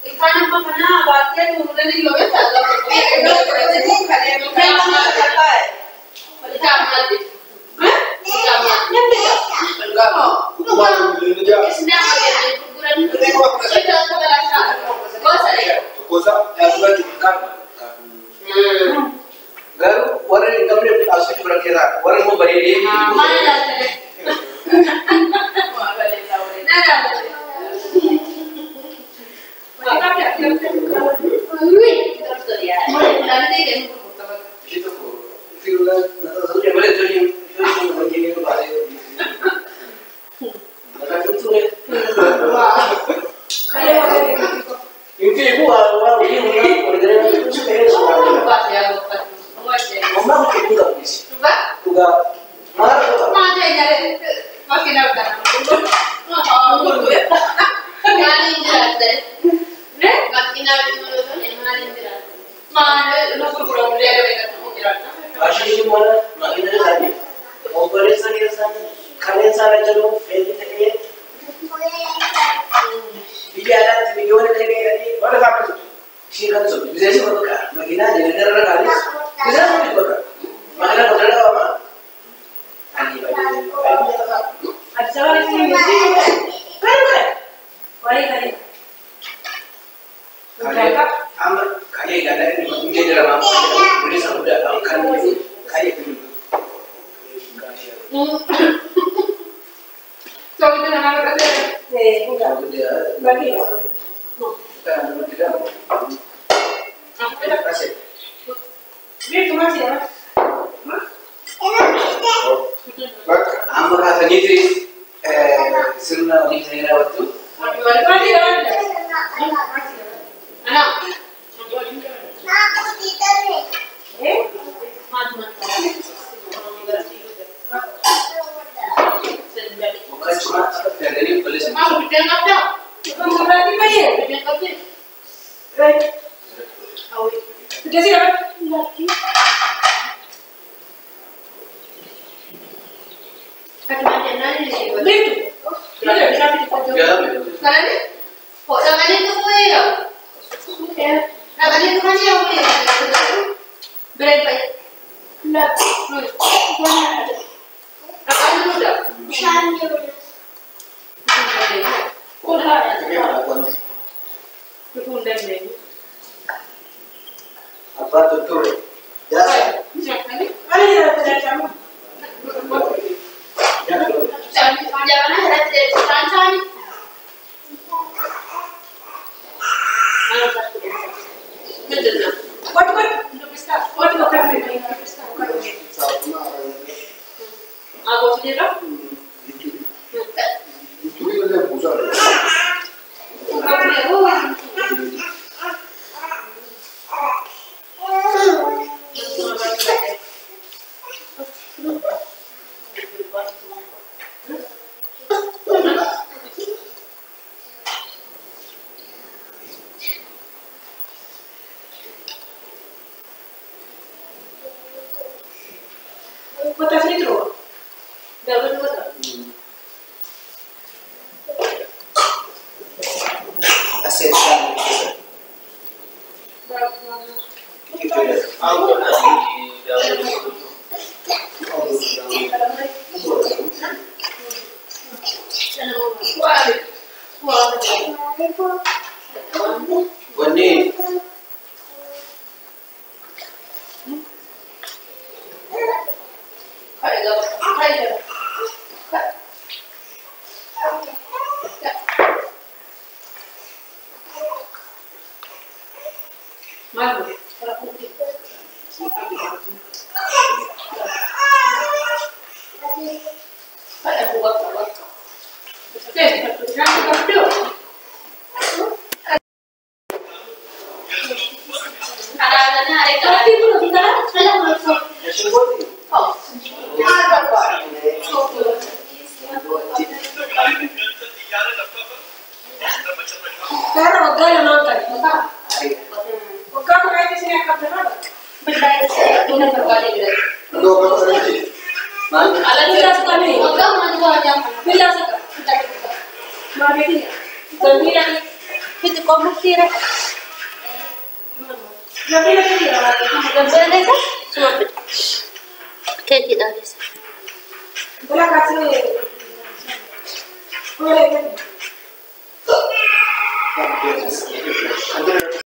Ikan apa mana? Bagian mulai lo ya, kalau Jamati. Jamati. Enggak. Bukan beli ini ya. Sedang ada kuburan. Sudah keberasa. Bosa ya. Bosa yang sudah dibuka. Garu warna ini kami asli berakhirat. Warna mau beri dia. Mana ada? Nada. Itu filmnya nanti yang boleh jadi begini itu bahasa bukan itu ya ini ibu awal ini mengenai itu sebenarnya mama itu juga bisa juga marah makin apa Asli mana makin ada tadi operasi kalian sana jauh fail tadi dia ada video ada tadi mana sampai sih kan so bisa sih berkah makin aja negara kali bisa sih berkah makin ada berkah apa ani ada salah di sini kan amat kayak gak ada ini mungkin dalam apa boleh sudah akan itu kayak dulu so itu nama berarti enggak dia bagi kan tidak aku tidak kasih dia cuma sih ya amat rasa gitu sebenarnya di sana waktu anak bukan cuma dari boleh mau bikin apa? Bukan berarti apa ya? Bikin apa? Right. Sudah sih dapat? Lagi. Kata macam mana ni? Betul. Tidak bisa dipotong. Sekarang ni? Kok tangan itu kue ya? Ya. Tangan itu macam apa ya? Berat baik. Tidak. Mana ada? Apa dulu dah? Misalnya. Udah. Betul dan ini. apa tutur ya Ini? Ada yang tidak sama. Jangan ada tidak santai. Betul. What? Untuk pesta. What makan ni? Pesta. Aku sendiri lah. itu dia busar Kota sini terus. Dapat kota. asetkan gitu ya aku nanti dalam Boni Keeki dhaabessa. Bola kasih. Boleh kan?